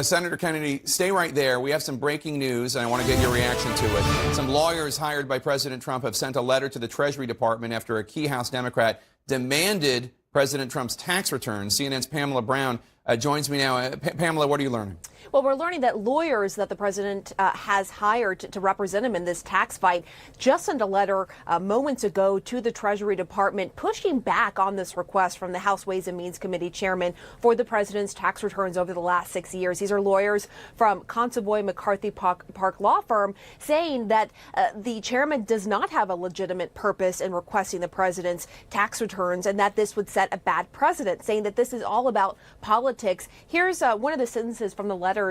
Senator Kennedy, stay right there. We have some breaking news, and I want to get your reaction to it. Some lawyers hired by President Trump have sent a letter to the Treasury Department after a key House Democrat demanded President Trump's tax returns. CNN's Pamela Brown joins me now. Pamela, what are you learning? Well, we're learning that lawyers that the president has hired to represent him in this tax fight just sent a letter moments ago to the Treasury Department pushing back on this request from the House Ways and Means Committee chairman for the president's tax returns over the last 6 years. These are lawyers from Consovoy McCarthy Park Law Firm saying that the chairman does not have a legitimate purpose in requesting the president's tax returns and that this would set a bad precedent, saying that this is all about politics. Here's one of the sentences from the letter,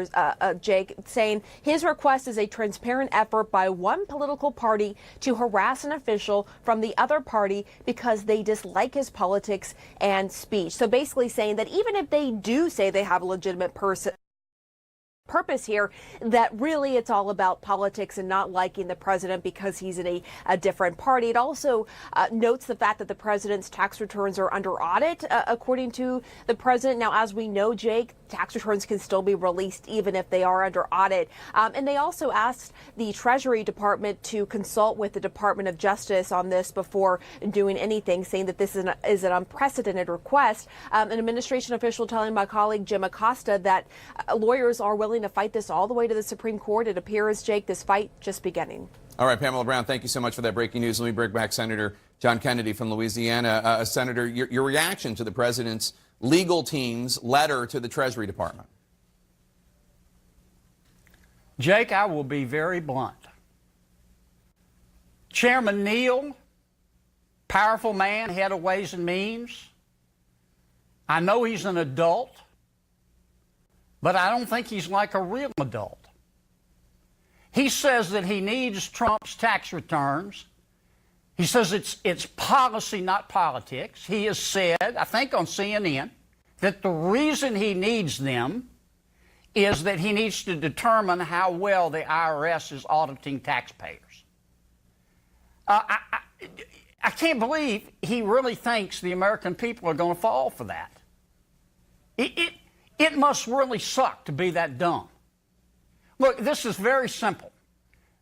Jake, saying his request is a transparent effort by one political party to harass an official from the other party because they dislike his politics and speech. So basically saying that even if they do say they have a legitimate purpose here, that really it's all about politics and not liking the president because he's in a different party. It also notes the fact that the president's tax returns are under audit, according to the president. Now, as we know, Jake, tax returns can still be released even if they are under audit. And they also asked the Treasury Department to consult with the Department of Justice on this before doing anything, saying that this is an unprecedented request. An administration official telling my colleague Jim Acosta that lawyers are willing to fight this all the way to the Supreme Court. It appears, Jake, this fight just beginning. All right, Pamela Brown, thank you so much for that breaking news. Let me bring back Senator John Kennedy from Louisiana. Senator, your reaction to the president's legal team's letter to the Treasury Department. Jake, I will be very blunt. Chairman Neal, powerful man, head of Ways and Means. I know he's an adult, but I don't think he's like a real adult. He says that he needs Trump's tax returns. He says it's policy, not politics. He has said, I think on CNN, that the reason he needs them is that he needs to determine how well the IRS is auditing taxpayers. I can't believe he really thinks the American people are going to fall for that. It must really suck to be that dumb. Look, this is very simple.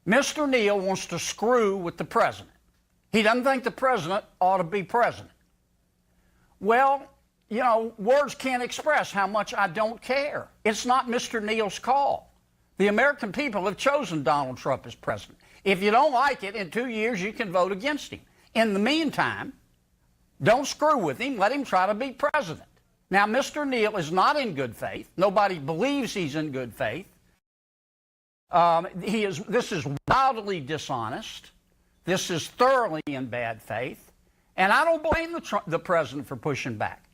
Mr. Neal wants to screw with the president. He doesn't think the president ought to be president. Well, you know, words can't express how much I don't care. It's not Mr. Neal's call. The American people have chosen Donald Trump as president. If you don't like it, in 2 years you can vote against him. In the meantime, don't screw with him. Let him try to be president. Now, Mr. Neal is not in good faith. Nobody believes he's in good faith. This is wildly dishonest. This is thoroughly in bad faith. And I don't blame the president for pushing back.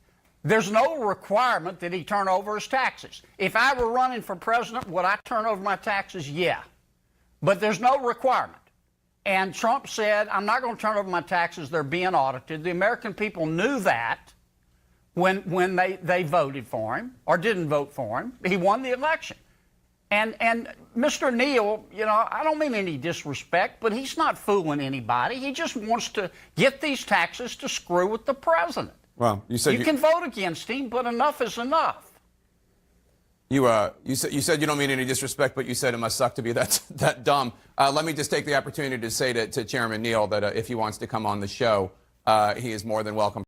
There's no requirement that he turn over his taxes. If I were running for president, would I turn over my taxes? Yeah. But there's no requirement. And Trump said, I'm not going to turn over my taxes. They're being audited. The American people knew that when they voted for him or didn't vote for him. He won the election. And Mr. Neal, you know, I don't mean any disrespect, but he's not fooling anybody. He just wants to get these taxes to screw with the president. Well, you said you can vote against him, but enough is enough. You said you don't mean any disrespect, but you said it must suck to be that dumb. Let me just take the opportunity to say to Chairman Neal that if he wants to come on the show, he is more than welcome.